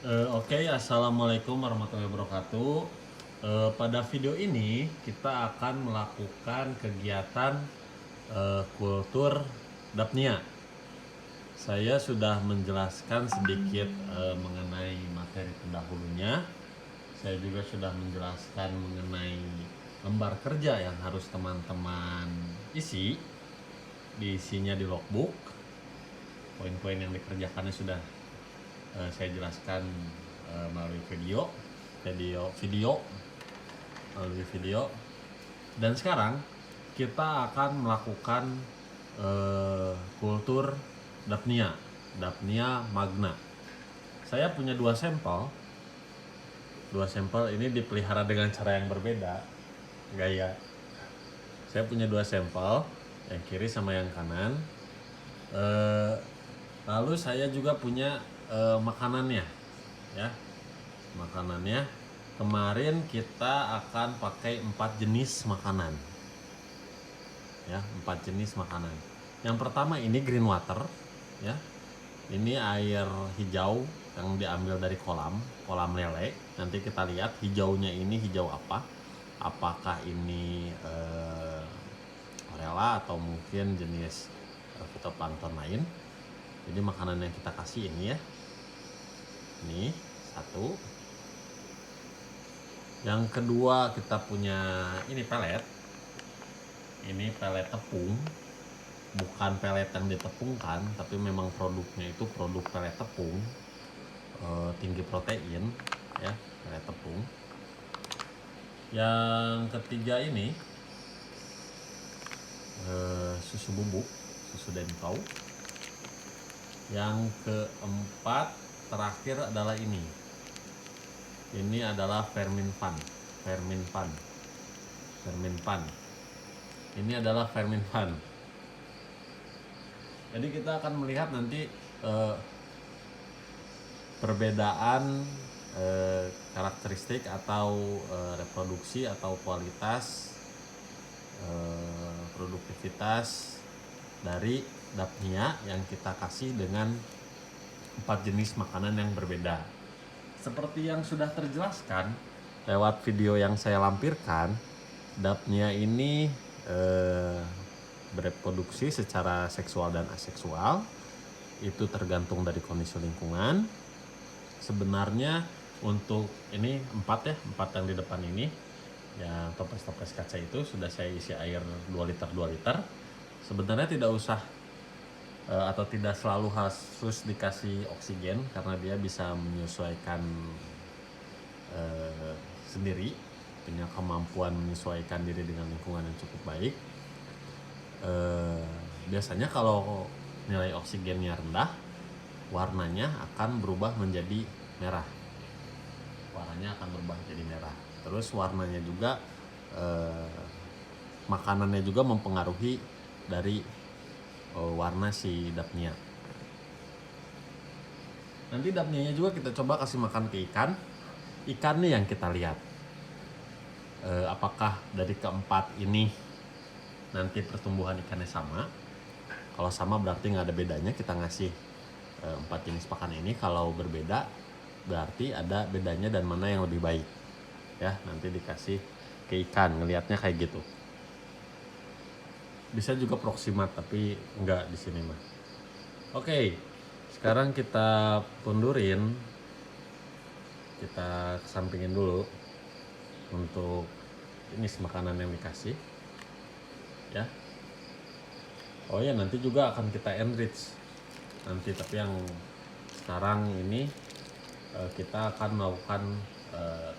Oke, Assalamualaikum warahmatullahi wabarakatuh. Pada video ini kita akan melakukan kegiatan kultur Dapnia. Saya sudah menjelaskan sedikit mengenai materi pendahulunya. Saya juga sudah menjelaskan mengenai lembar kerja yang harus teman-teman isi. Diisinya di logbook. Poin-poin yang dikerjakannya sudah saya jelaskan melalui video melalui video. Dan sekarang kita akan melakukan kultur Dapnia Magna. Saya punya dua sampel ini dipelihara dengan cara yang berbeda gaya. Saya punya dua sampel, yang kiri sama yang kanan. Lalu saya juga punya makanannya, ya. Makanannya kemarin kita akan pakai 4 jenis makanan, ya, 4 jenis makanan. Yang pertama ini green water, ya. Ini air hijau yang diambil dari kolam lele. Nanti kita lihat hijaunya ini hijau apa? Apakah ini orela atau mungkin jenis fitoplankton lain. Jadi makanan yang kita kasih ini, ya. Ini satu. Yang kedua kita punya ini pelet. Ini pelet tepung. Bukan pelet yang ditepungkan, tapi memang produknya itu produk pelet tepung. Tinggi protein, ya, pelet tepung. Yang ketiga ini susu bubuk, susu Denkau. Yang keempat terakhir adalah ini. Ini adalah Ferminpan. Ini adalah Ferminpan. Jadi kita akan melihat nanti perbedaan karakteristik atau reproduksi atau kualitas produktivitas dari Dapnia yang kita kasih dengan 4 jenis makanan yang berbeda. Seperti yang sudah terjelaskan lewat video yang saya lampirkan, Dapnia ini bereproduksi secara seksual dan aseksual. Itu tergantung dari kondisi lingkungan. Sebenarnya untuk ini 4 yang di depan ini, yang toples kaca itu sudah saya isi air 2 liter. Sebenarnya tidak usah atau tidak selalu harus dikasih oksigen karena dia bisa menyesuaikan sendiri, punya kemampuan menyesuaikan diri dengan lingkungan yang cukup baik. Biasanya kalau nilai oksigennya rendah, warnanya akan berubah menjadi merah. Terus warnanya juga makanannya juga mempengaruhi dari warna si Dapnia. Nanti Dapnianya juga kita coba kasih makan ke ikan. Ikannya yang kita lihat apakah dari keempat ini nanti pertumbuhan ikannya sama. Kalau sama berarti nggak ada bedanya kita ngasih 4 jenis pakan ini. Kalau berbeda berarti ada bedanya dan mana yang lebih baik, ya. Nanti dikasih ke ikan, ngelihatnya kayak gitu. Bisa juga proximat tapi enggak di sini mah. Oke, sekarang kita pundurin, kita kesampingin dulu untuk jenis makanan yang dikasih, ya. Oh ya, nanti juga akan kita enrich nanti, tapi yang sekarang ini kita akan melakukan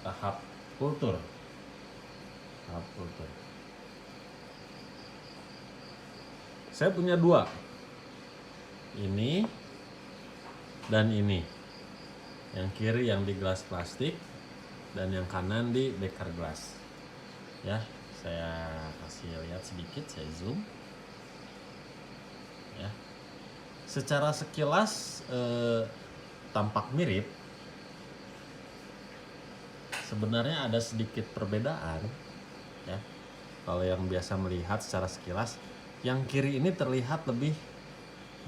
tahap kultur. Saya punya 2, ini dan ini. Yang kiri yang di gelas plastik dan yang kanan di beker gelas, ya. Saya kasih lihat sedikit, saya zoom, ya. Secara sekilas tampak mirip. Sebenarnya ada sedikit perbedaan, ya. Kalau yang biasa melihat secara sekilas, yang kiri ini terlihat lebih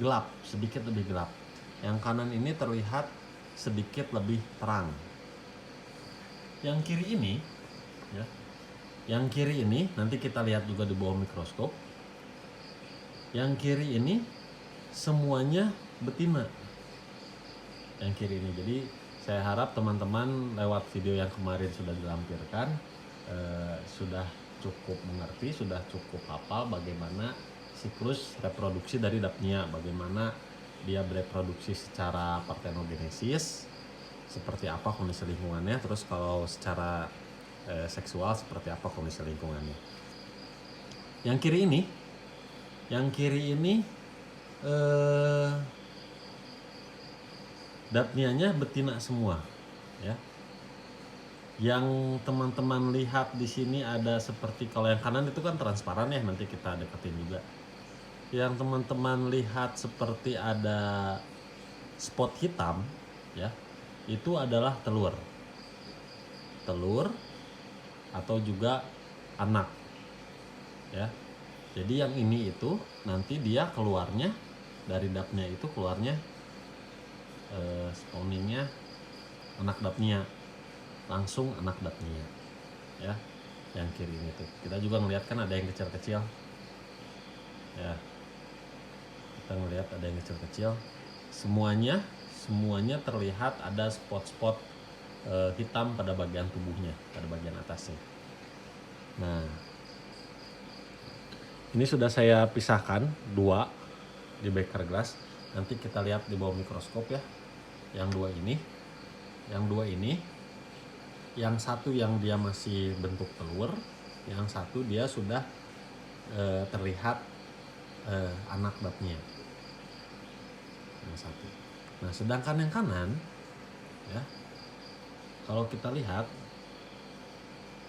gelap, sedikit lebih gelap. Yang kanan ini terlihat sedikit lebih terang. Yang kiri ini, ya, yang kiri ini nanti kita lihat juga di bawah mikroskop. Yang kiri ini semuanya betina. Yang kiri ini, jadi saya harap teman-teman lewat video yang kemarin sudah dilampirkan sudah cukup mengerti, sudah cukup hafal bagaimana siklus reproduksi dari Daphnia, bagaimana dia bereproduksi secara partenogenesis, seperti apa kondisi lingkungannya, terus kalau secara seksual seperti apa kondisi lingkungannya. Yang kiri ini Daphnianya betina semua, ya. Yang teman-teman lihat di sini ada seperti, kalau yang kanan itu kan transparan ya, nanti kita deketin juga. Yang teman-teman lihat seperti ada spot hitam, ya, itu adalah telur atau juga anak, ya. Jadi yang ini itu nanti dia keluarnya dari Daphnia itu keluarnya spawningnya anak Daphnia, langsung anak Daphnia, ya. Yang kiri ini tuh kita juga ngelihat kan ada yang kecil-kecil, ya, kita ngelihat ada yang kecil-kecil, semuanya terlihat ada spot-spot hitam pada bagian tubuhnya, pada bagian atasnya. Nah, ini sudah saya pisahkan dua di beaker glass, nanti kita lihat di bawah mikroskop ya. Yang dua ini, yang satu yang dia masih bentuk telur, yang satu dia sudah terlihat anak Daphnia. Yang satu. Nah, sedangkan yang kanan, ya, kalau kita lihat,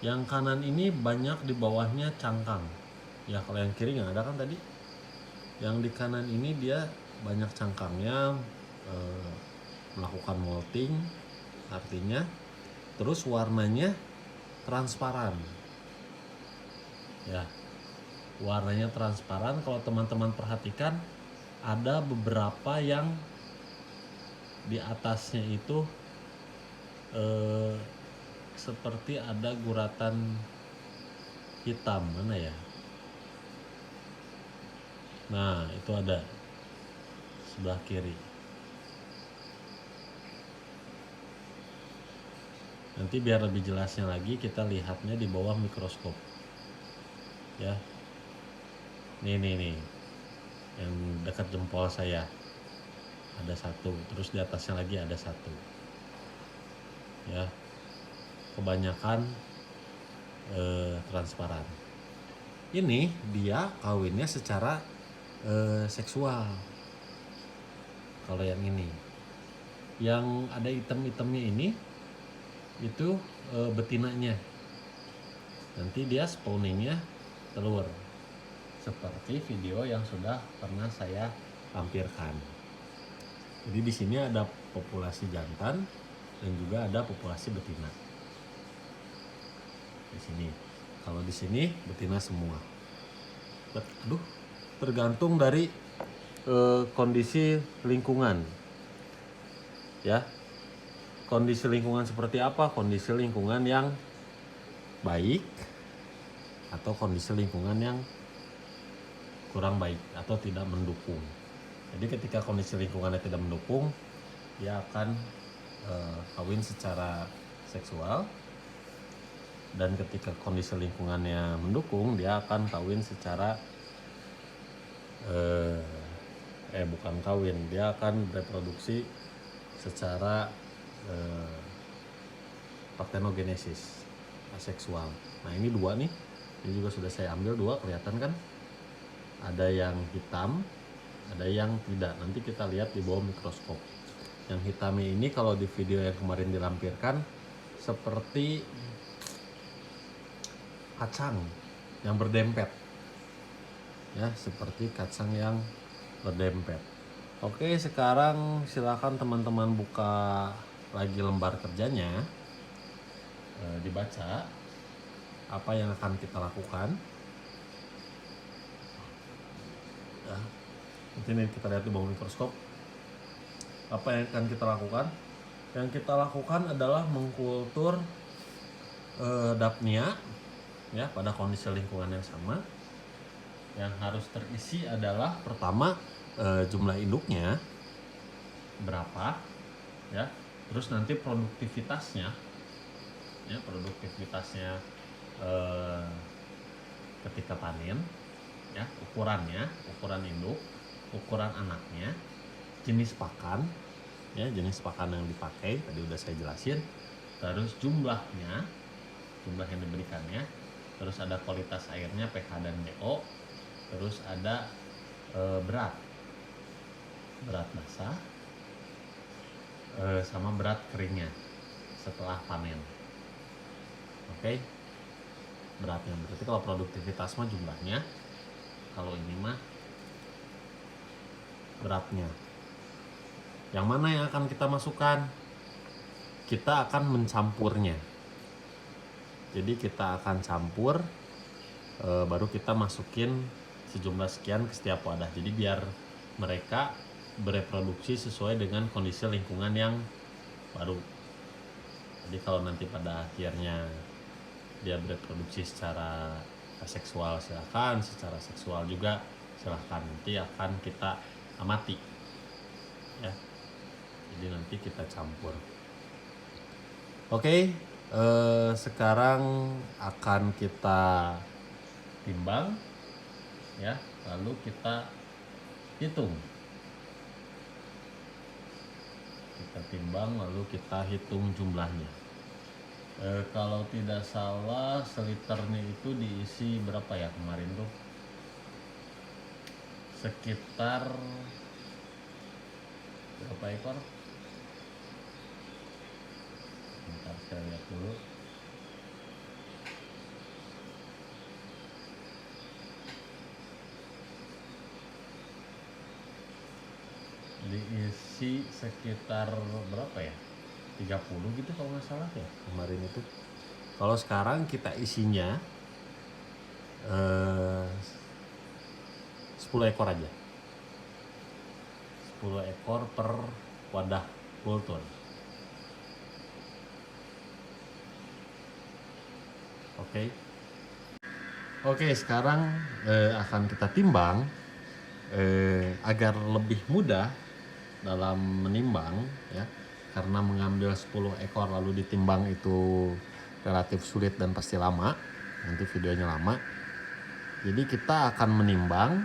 yang kanan ini banyak di bawahnya cangkang. Ya, kalau yang kiri nggak ada kan tadi. Yang di kanan ini dia banyak cangkangnya, melakukan molting, artinya terus warnanya transparan, ya, warnanya transparan. Kalau teman-teman perhatikan ada beberapa yang di atasnya itu seperti ada guratan hitam, mana ya, nah itu ada sebelah kiri. Nanti biar lebih jelasnya lagi kita lihatnya di bawah mikroskop, ya. Nih yang dekat jempol saya ada satu, terus di atasnya lagi ada satu, ya. Kebanyakan transparan. Ini dia kawinnya secara seksual. Kalau yang ini, yang ada item-itemnya ini itu betinanya. Nanti dia spawningnya telur, seperti video yang sudah pernah saya lampirkan. Jadi di sini ada populasi jantan dan juga ada populasi betina. Di sini, kalau di sini betina semua. Aduh, tergantung dari kondisi lingkungan, ya. Kondisi lingkungan seperti apa? Kondisi lingkungan yang baik atau kondisi lingkungan yang kurang baik atau tidak mendukung. Jadi ketika kondisi lingkungannya tidak mendukung, dia akan kawin secara seksual. Dan ketika kondisi lingkungannya mendukung, dia akan kawin secara bukan kawin, dia akan reproduksi secara partenogenesis, aseksual. Nah, ini dua nih, ini juga sudah saya ambil dua, kelihatan kan? Ada yang hitam, ada yang tidak. Nanti kita lihat di bawah mikroskop. Yang hitamnya ini kalau di video yang kemarin dilampirkan seperti kacang yang berdempet, ya, seperti kacang yang berdempet. Oke, sekarang silakan teman-teman buka lagi lembar kerjanya, dibaca apa yang akan kita lakukan. Ya, nanti kita lihat di bawah mikroskop apa yang akan kita lakukan. Yang kita lakukan adalah mengkultur Daphnia ya pada kondisi lingkungan yang sama. Yang harus terisi adalah pertama jumlah induknya berapa ya, terus nanti produktivitasnya ya, eh, ketika panen ya, ukuran induk, ukuran anaknya, jenis pakan ya, jenis pakan yang dipakai tadi udah saya jelasin, terus jumlah yang diberikannya, terus ada kualitas airnya pH dan DO, terus ada berat basah sama berat keringnya setelah panen. Oke, beratnya berarti kalau produktivitas mah jumlahnya, kalau ini mah beratnya. Yang mana yang akan kita masukkan? Kita akan mencampurnya. Jadi kita akan campur, baru kita masukin sejumlah sekian ke setiap wadah. Jadi biar mereka bereproduksi sesuai dengan kondisi lingkungan yang baru. Jadi kalau nanti pada akhirnya dia bereproduksi secara aseksual silakan, secara seksual juga silakan. Nanti akan kita amati ya. Jadi nanti kita campur. Oke, sekarang akan kita timbang ya, lalu kita hitung. Kita timbang lalu kita hitung jumlahnya. Kalau tidak salah seliternya itu diisi berapa ya kemarin tuh? Sekitar berapa ekor? Bentar saya lihat dulu. Diisi sekitar berapa ya? 30 gitu kalau nggak salah ya kemarin itu. Kalau sekarang kita isinya 10 ekor aja. 10 ekor per wadah kultur. Oke, sekarang akan kita timbang agar lebih mudah dalam menimbang ya, karena mengambil 10 ekor lalu ditimbang itu relatif sulit dan pasti lama, nanti videonya lama. Jadi kita akan menimbang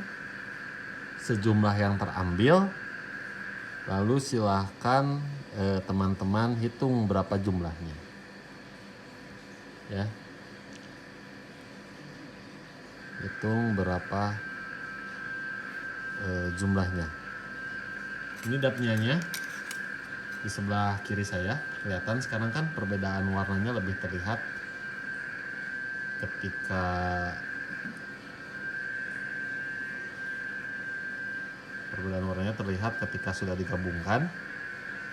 sejumlah yang terambil, lalu silahkan teman-teman hitung berapa jumlahnya ya, hitung berapa jumlahnya. Ini dapnianya di sebelah kiri saya kelihatan. Sekarang kan perbedaan warnanya lebih terlihat ketika sudah digabungkan.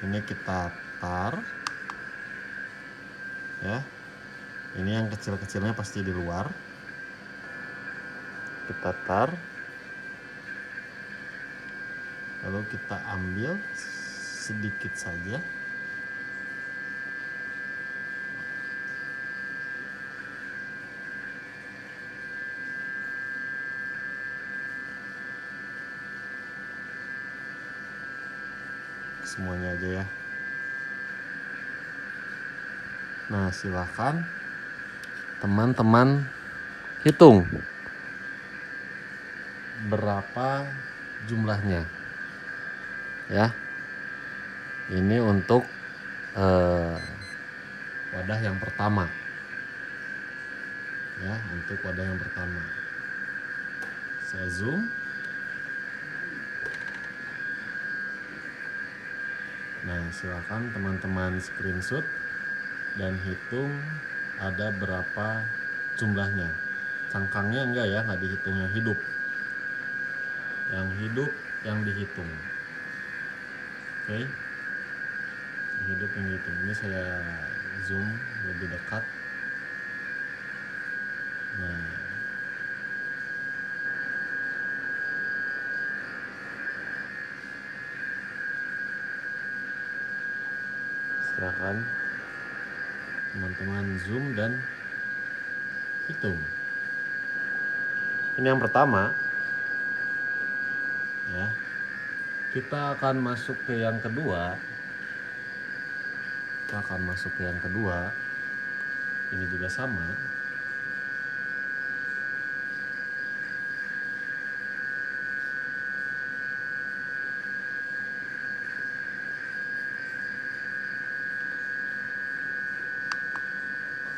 Ini kita tar ya, ini yang kecil-kecilnya pasti di luar, kita tar lalu kita ambil sedikit saja. Semuanya aja ya. Nah, silakan teman-teman hitung berapa jumlahnya ya. Ini untuk wadah yang pertama ya, untuk wadah yang pertama. Saya zoom. Nah, silakan teman-teman screenshot dan hitung ada berapa jumlahnya. Cangkangnya enggak ya, nggak dihitung yang hidup. Yang hidup yang dihitung. Oke. Yang hidup yang dihitung. Ini saya zoom lebih dekat. Nah, Silakan teman-teman zoom dan hitung. Ini yang pertama ya. Kita akan masuk ke yang kedua. Ini juga sama.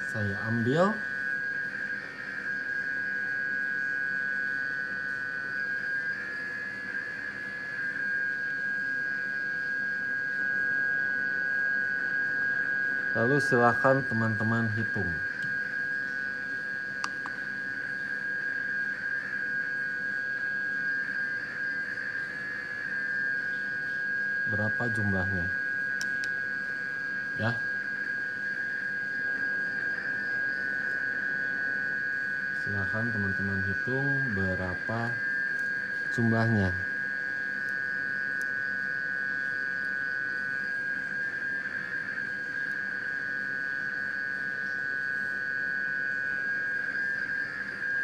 Saya ambil lalu silakan teman-teman hitung. Berapa jumlahnya? Ya. Silakan teman-teman hitung berapa jumlahnya.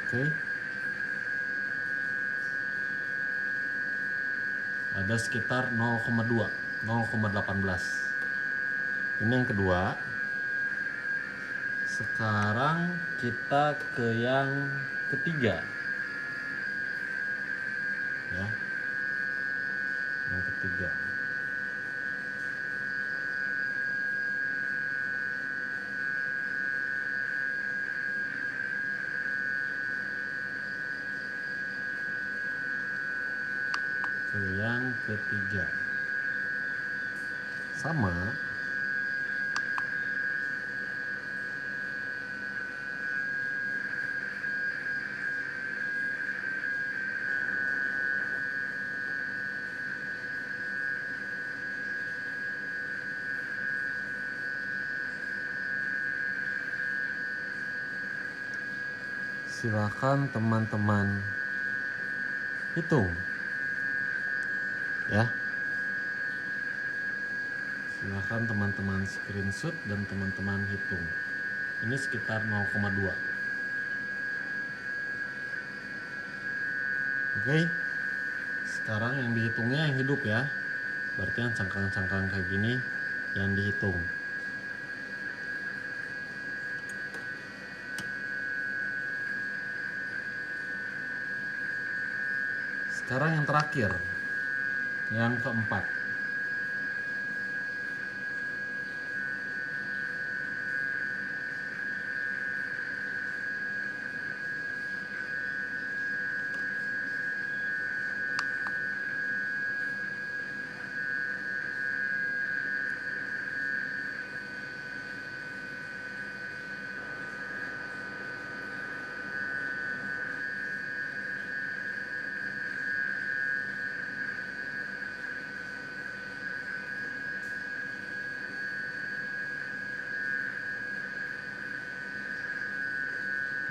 Oke. Ada sekitar 0,2, 0,18. Ini yang kedua. Sekarang kita ke yang ketiga. Ya. Yang ketiga. Sama. Silakan teman-teman hitung. Ya. Silakan teman-teman screenshot dan teman-teman hitung. Ini sekitar 0,2. Oke. Sekarang yang dihitungnya yang hidup ya. Berarti yang cangkang-cangkang kayak gini yang dihitung. Sekarang yang terakhir, yang keempat.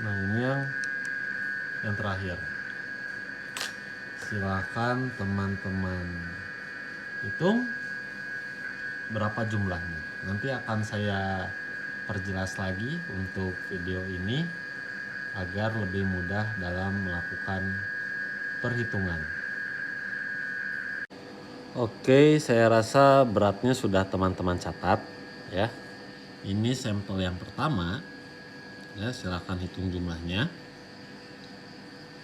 Nah, ini yang terakhir. Silakan teman-teman hitung berapa jumlahnya. Nanti akan saya perjelas lagi untuk video ini agar lebih mudah dalam melakukan perhitungan. Oke, saya rasa beratnya sudah teman-teman catat ya. Ini sampel yang pertama. Ya, silakan hitung jumlahnya.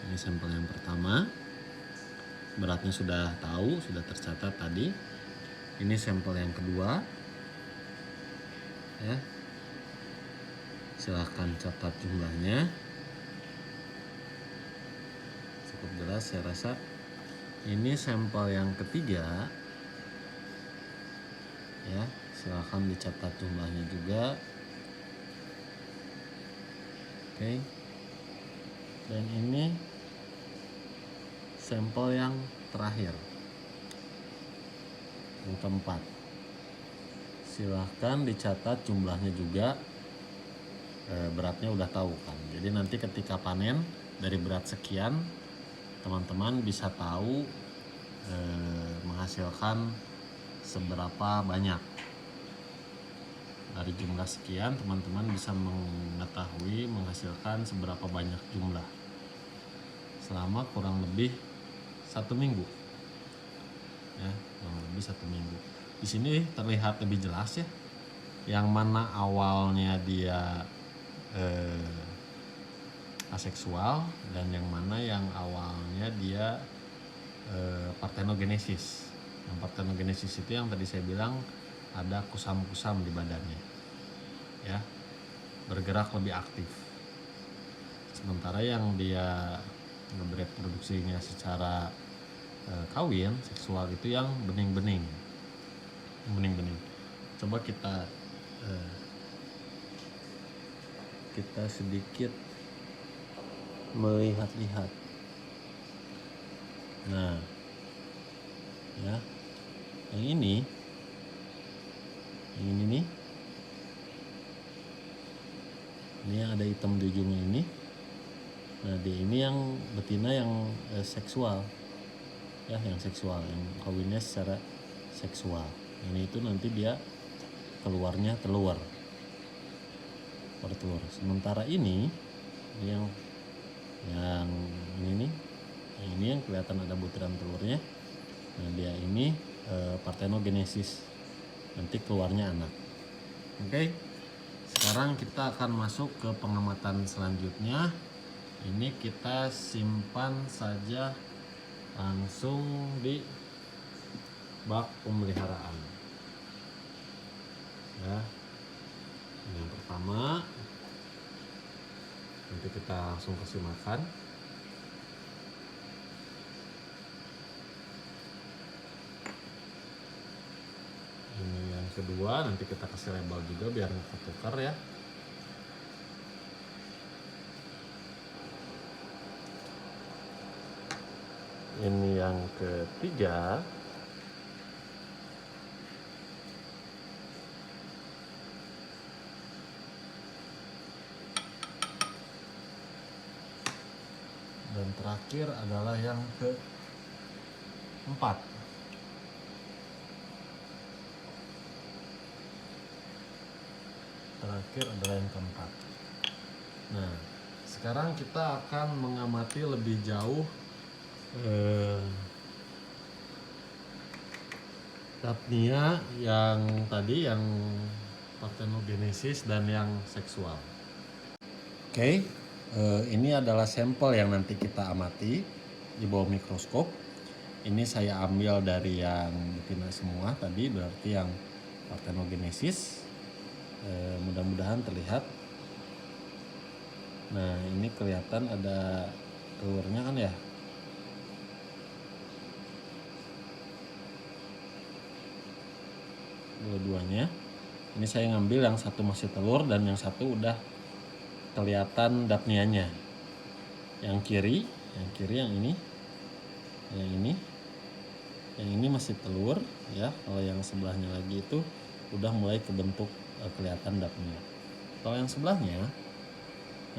Ini sampel yang pertama. Beratnya sudah tahu, sudah tercatat tadi. Ini sampel yang kedua. Ya. Silakan catat jumlahnya. Cukup jelas saya rasa. Ini sampel yang ketiga. Ya, silakan dicatat jumlahnya juga. Oke. Dan ini sampel yang terakhir, yang keempat. Silahkan dicatat jumlahnya juga. Beratnya udah tahu kan. Jadi nanti ketika panen dari berat sekian, teman-teman bisa tahu menghasilkan seberapa banyak. dari jumlah sekian, teman-teman bisa mengetahui menghasilkan seberapa banyak jumlah selama kurang lebih 1 minggu, ya, kurang lebih 1 minggu. Di sini terlihat lebih jelas ya, yang mana awalnya dia aseksual dan yang mana yang awalnya dia partenogenesis. Yang partenogenesis itu yang tadi saya bilang ada kusam-kusam di badannya, ya, bergerak lebih aktif. Sementara yang dia bereproduksinya secara kawin seksual itu yang bening-bening. Coba kita sedikit melihat-lihat. Nah, ya, yang ini nih, ini yang ada hitam di ujungnya ini. Nah, di ini yang betina yang seksual, ya, yang seksual, yang kawinnya secara seksual. Ini itu nanti dia keluarnya telur. Sementara ini yang ini nih, ini yang kelihatan ada butiran telurnya. Nah, dia ini partenogenesis, nanti keluarnya anak. Oke. Sekarang kita akan masuk ke pengamatan selanjutnya. Ini kita simpan saja langsung di bak pemeliharaan. Ya. Yang pertama, nanti kita langsung kasih makan. Ini yang kedua, nanti kita kasih label juga biar nggak ketukar ya. Ini yang ketiga. Dan terakhir adalah yang keempat. Nah, sekarang kita akan mengamati lebih jauh Daphnia yang tadi, yang partenogenesis dan yang seksual. Oke, ini adalah sampel yang nanti kita amati di bawah mikroskop. Ini saya ambil dari yang betina semua tadi, berarti yang partenogenesis. Mudah-mudahan terlihat. Nah, ini kelihatan ada telurnya kan ya. Dua-duanya. Ini saya ngambil yang satu masih telur dan yang satu udah kelihatan Daphnianya. Yang kiri yang ini. Yang ini masih telur ya. Kalau yang sebelahnya lagi itu udah mulai kebentuk kelihatan Daphnia. Kalau yang sebelahnya,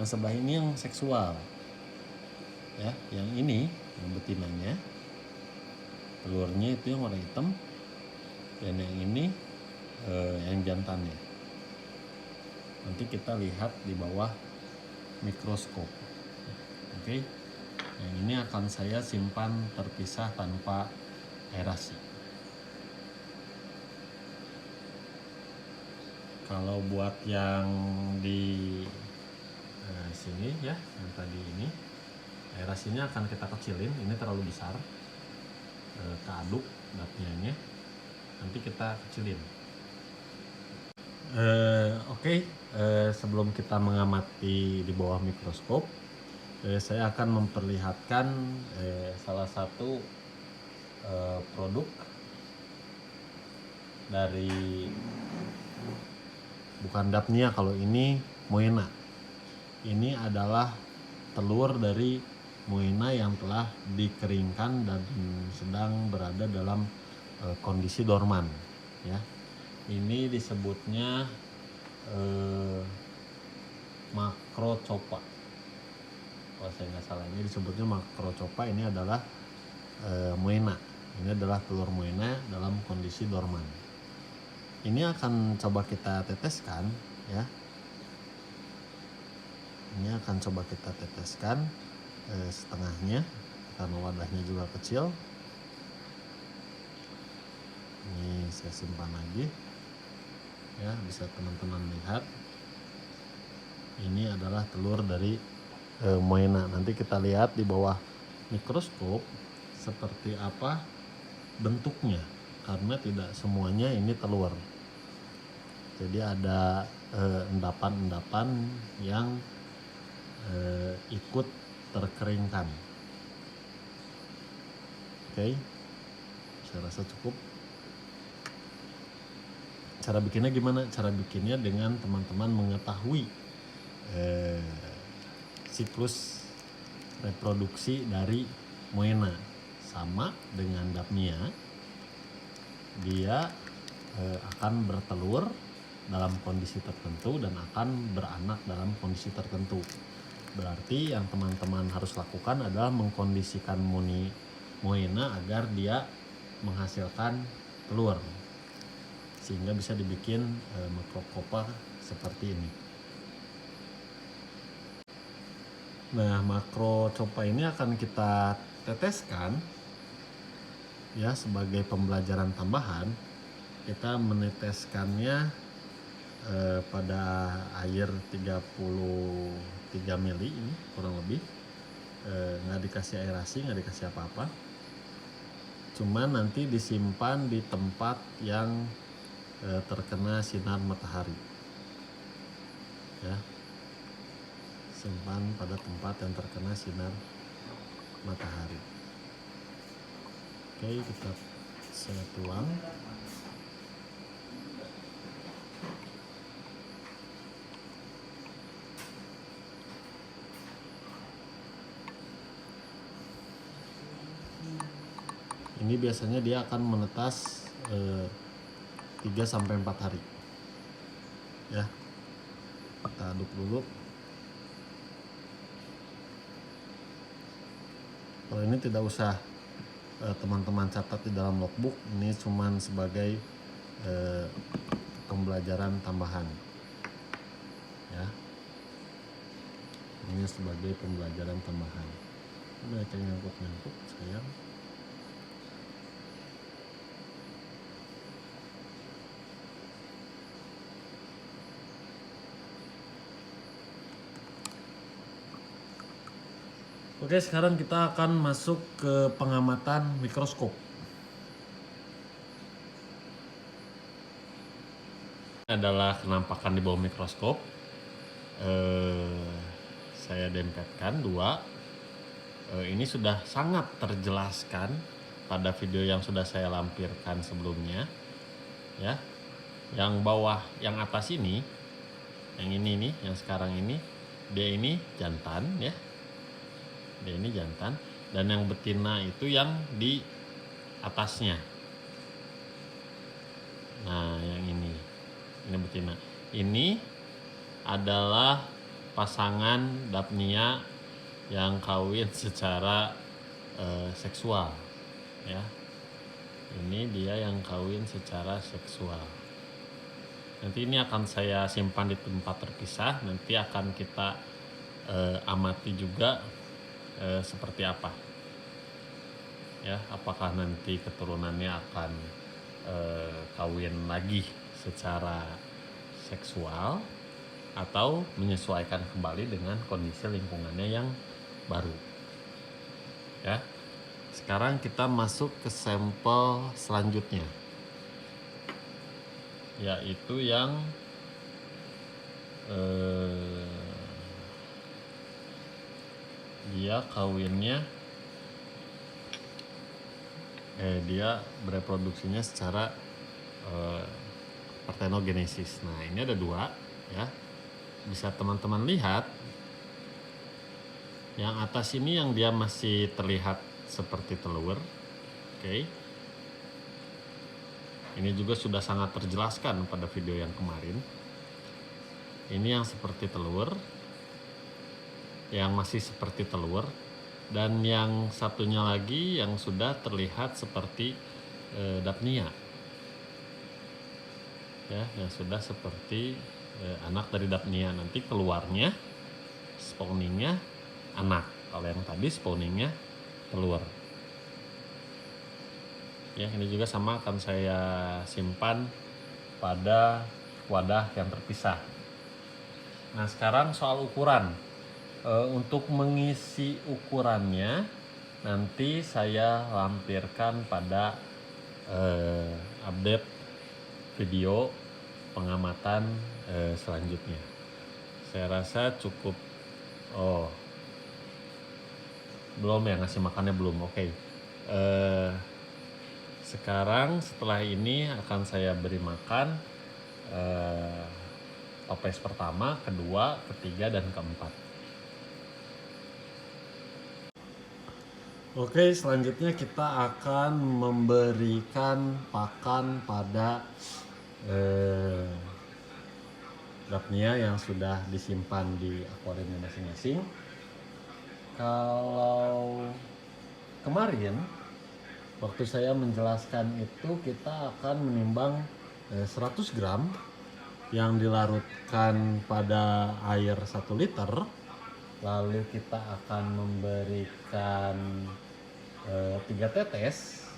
yang sebelah ini yang seksual. Ya, yang ini yang betinanya. Telurnya itu yang warna hitam. Dan yang ini yang jantannya. Nanti kita lihat di bawah mikroskop. Oke. Yang ini akan saya simpan terpisah tanpa aerasi. Kalau buat yang di sini ya, yang tadi ini, aerasinya akan kita kecilin. Ini terlalu besar, keaduk Daphnianya. Nanti kita kecilin. Oke. Sebelum kita mengamati di bawah mikroskop, saya akan memperlihatkan salah satu produk dari, bukan Daphnia, kalau ini Moena. Ini adalah telur dari Moena yang telah dikeringkan dan sedang berada dalam kondisi dorman ya. Ini disebutnya Macrocopa. Kalau saya nggak salah, ini disebutnya Macrocopa. Ini adalah Moena. Ini adalah telur Moena dalam kondisi dorman. ini akan coba kita teteskan ya. Ini akan coba kita teteskan setengahnya karena wadahnya juga kecil. Ini saya simpan lagi ya, bisa teman-teman lihat. Ini adalah telur dari Moena. Nanti kita lihat di bawah mikroskop seperti apa bentuknya, karena tidak semuanya ini telur. Jadi ada endapan-endapan yang ikut terkeringkan. Oke, saya rasa cukup. Cara bikinnya gimana? Cara bikinnya dengan teman-teman mengetahui siklus reproduksi dari Moena sama dengan Daphnia. Dia akan bertelur dalam kondisi tertentu dan akan beranak dalam kondisi tertentu. Berarti yang teman-teman harus lakukan adalah mengkondisikan Moena agar dia menghasilkan telur, sehingga bisa dibikin makrokopa seperti ini. Nah, makrocopa ini akan kita teteskan ya sebagai pembelajaran tambahan. Kita meneteskannya pada air 33 mili ini kurang lebih. Nggak dikasih aerasi, nggak dikasih apa-apa. Cuman nanti disimpan di tempat yang terkena sinar matahari ya. Simpan pada tempat yang terkena sinar matahari. Oke, saya tuang. Ini biasanya dia akan menetas 3-4 hari ya. Kita aduk dulu. Kalau ini tidak usah teman-teman catat di dalam logbook, ini cuman sebagai pembelajaran tambahan ya. Ini sebagai pembelajaran tambahan. Banyak yang nyangkut sayang. Oke, sekarang kita akan masuk ke pengamatan mikroskop. Ini adalah penampakan di bawah mikroskop. Saya dempetkan 2. Ini sudah sangat terjelaskan pada video yang sudah saya lampirkan sebelumnya. Ya, yang bawah, yang atas ini, yang ini nih, yang sekarang ini, dia ini jantan ya. Dia ini jantan, dan yang betina itu yang di atasnya. Nah, yang ini betina. Ini adalah pasangan Daphnia yang kawin secara seksual ya. Ini dia yang kawin secara seksual. Nanti ini akan saya simpan di tempat terpisah. Nanti akan kita amati juga seperti apa ya, apakah nanti keturunannya akan kawin lagi secara seksual atau menyesuaikan kembali dengan kondisi lingkungannya yang baru ya. Sekarang kita masuk ke sampel selanjutnya, yaitu yang dia kawinnya dia bereproduksinya secara partenogenesis. Nah, ini ada 2 ya. Bisa teman-teman lihat. Yang atas ini yang dia masih terlihat seperti telur. Oke. Ini juga sudah sangat terjelaskan pada video yang kemarin. Ini yang seperti telur, yang masih seperti telur, dan yang satunya lagi yang sudah terlihat seperti Daphnia. ya, yang sudah seperti anak dari Daphnia. Nanti keluarnya spawningnya anak, kalau yang tadi spawningnya telur. Ya, ini juga sama akan saya simpan pada wadah yang terpisah. Nah, sekarang soal ukuran. Untuk mengisi ukurannya nanti saya lampirkan pada update video pengamatan selanjutnya. Saya rasa cukup. Oh, belum ya, ngasih makannya belum. Oke. Sekarang setelah ini akan saya beri makan toples pertama, kedua, ketiga, dan keempat. Oke, selanjutnya kita akan memberikan pakan pada Daphnia yang sudah disimpan di akuariumnya masing-masing. Kalau kemarin waktu saya menjelaskan itu, kita akan menimbang 100 gram yang dilarutkan pada air 1 liter. Lalu kita akan memberikan 3 tetes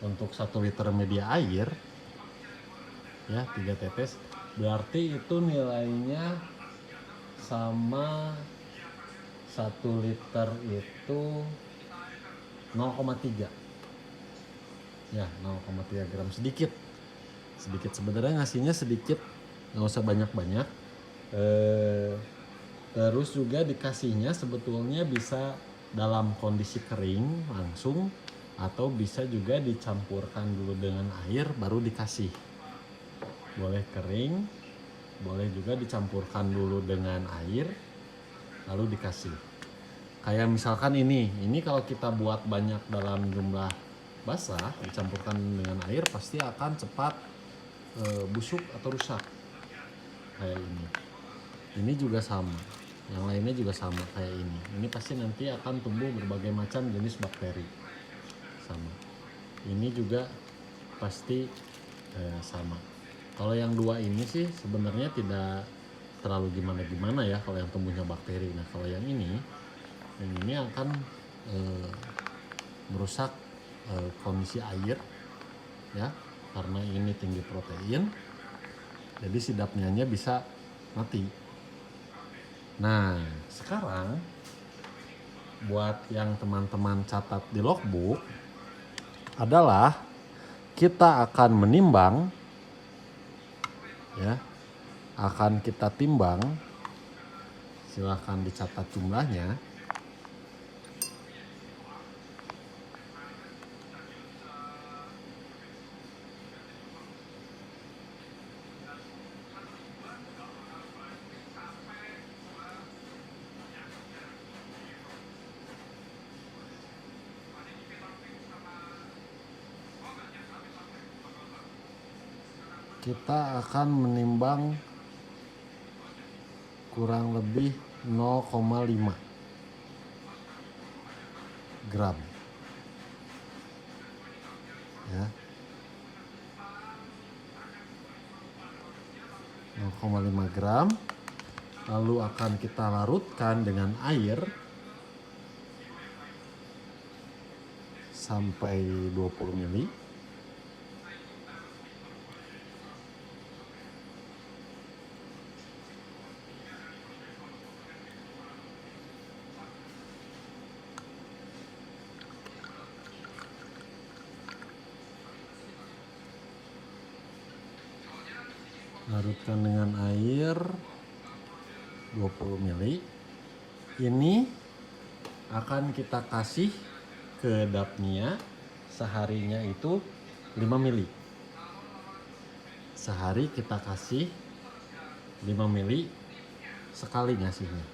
untuk 1 liter media air. Ya, 3 tetes. Berarti itu nilainya sama 1 liter itu 0,3. Ya, 0,3 gram, sedikit sebenarnya, ngasihnya sedikit, nggak usah banyak-banyak. Terus juga dikasihnya sebetulnya bisa dalam kondisi kering langsung, atau bisa juga dicampurkan dulu dengan air baru dikasih. Boleh kering, boleh juga dicampurkan dulu dengan air lalu dikasih. Kayak misalkan ini kalau kita buat banyak dalam jumlah basah, dicampurkan dengan air pasti akan cepat busuk atau rusak. Kayak ini. Ini juga sama. Yang lainnya juga sama kayak ini. Ini pasti nanti akan tumbuh berbagai macam jenis bakteri. Sama. Ini juga pasti sama. Kalau yang dua ini sih sebenarnya tidak terlalu gimana-gimana ya kalau yang tumbuhnya bakteri. Nah, kalau yang ini akan merusak kondisi air ya, karena ini tinggi protein, jadi si Daphnia-nya bisa mati. Nah, sekarang buat yang teman-teman catat di logbook adalah kita akan menimbang ya, akan kita timbang. Silahkan dicatat jumlahnya. Kita akan menimbang kurang lebih 0,5 gram ya, 0,5 gram. Lalu akan kita larutkan dengan air sampai 20 ml. Larutkan dengan air 20 ml. Ini akan kita kasih ke Daphnia seharinya itu 5 ml. Sehari kita kasih 5 ml sekali ngasihnya.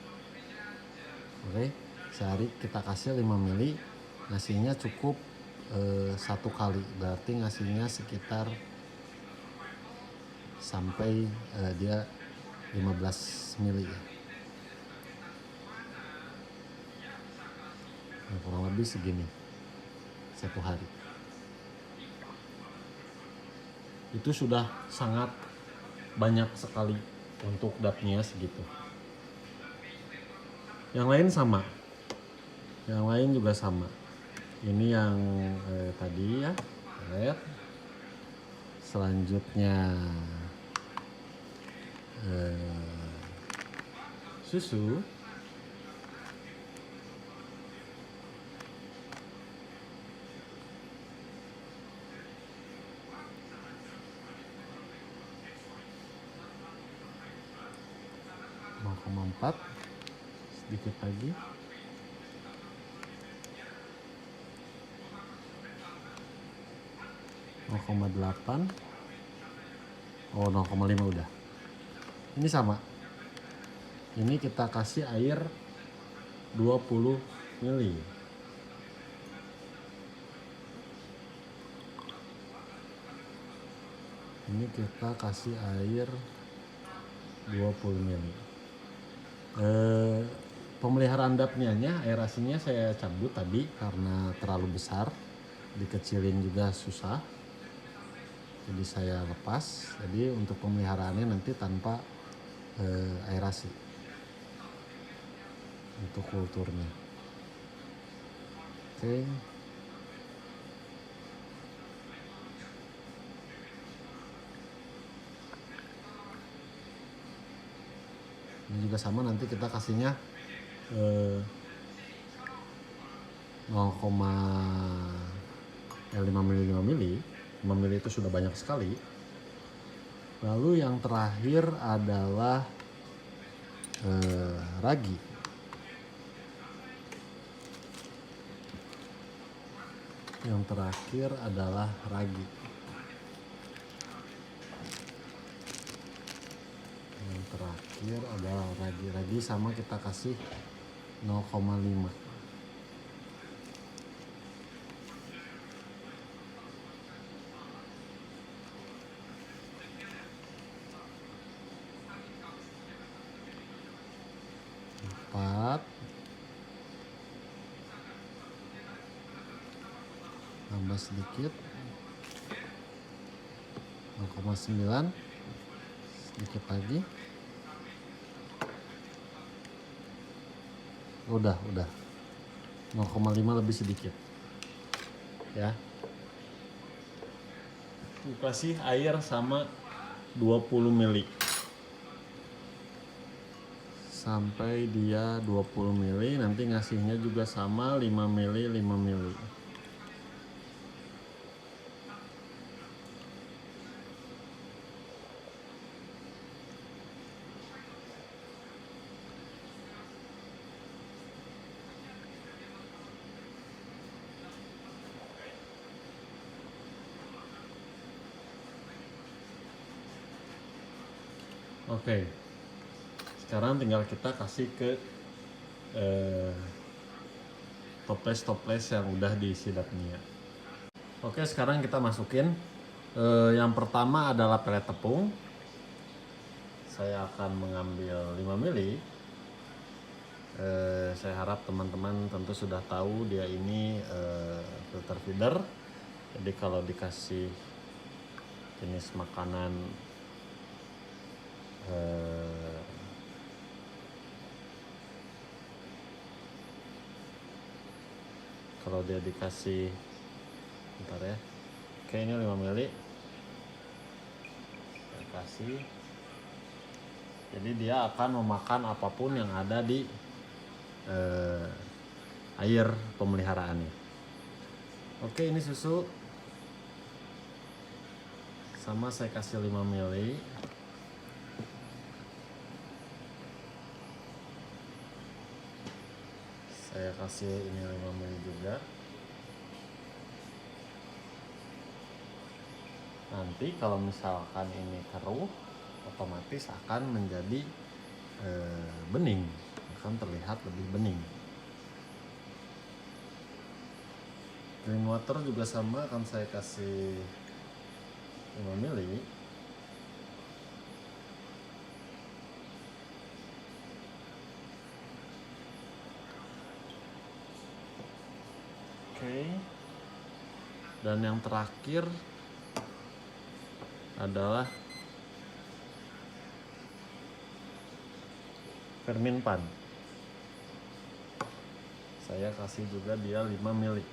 Oke, sehari kita kasih 5 ml, ngasihnya cukup 1 kali, berarti ngasihnya sekitar sampai dia 15 ml ya. Nah, kurang lebih segini 1 hari. Itu sudah sangat banyak sekali untuk dapnya segitu. Yang lain sama, yang lain juga sama. Ini yang tadi ya, red. Selanjutnya susu. .4 sedikit lagi. .8. Oh, 0,5 udah. Ini sama. Ini kita kasih air 20 ml. Ini kita kasih air 20 ml. Pemeliharaan dapnianya, aerasinya saya cabut tadi karena terlalu besar. Dikecilin juga susah. Jadi saya lepas. Jadi untuk pemeliharaannya nanti tanpa aerasi untuk kulturnya. Oke. Ini juga sama, nanti kita kasihnya 5 mili. 5 mili itu sudah banyak sekali. Lalu yang terakhir adalah ragi. Yang terakhir adalah ragi. Yang terakhir adalah ragi. Ragi sama kita kasih 0,5. Tambah sedikit 0,9, sedikit lagi. Udah 0,5 lebih sedikit ya. Kasih air sama 20 ml sampai dia 20 ml. Nanti ngasihnya juga sama 5 ml. Oke, sekarang tinggal kita kasih ke toples yang udah diisi dapnya. Oke, sekarang kita masukin. Yang pertama adalah pelet tepung. Saya akan mengambil 5 ml. Saya harap teman-teman tentu sudah tahu dia ini filter feeder. Jadi kalau dikasih jenis makanan kalau dia dikasih, bentar ya, oke, ini 5 ml saya kasih. Jadi dia akan memakan apapun yang ada di air pemeliharaannya. Oke, ini susu sama saya kasih 5 ml. Saya kasih ini 5 ml juga. Nanti kalau misalkan ini keruh, otomatis akan menjadi bening, akan terlihat lebih bening. Clean water juga sama, akan saya kasih 5 ml. Oke. Dan yang terakhir adalah Ferminpan. Saya kasih juga dia 5 mili.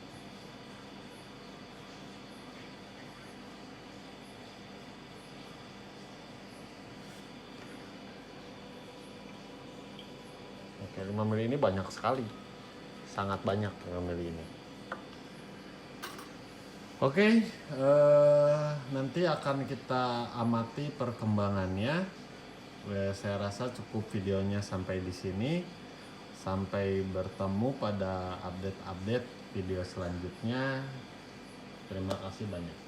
Oke, 5 mili ini banyak sekali. Sangat banyak 5 mili ini. Oke, nanti akan kita amati perkembangannya. Saya rasa cukup videonya sampai di sini. Sampai bertemu pada update-update video selanjutnya. Terima kasih banyak.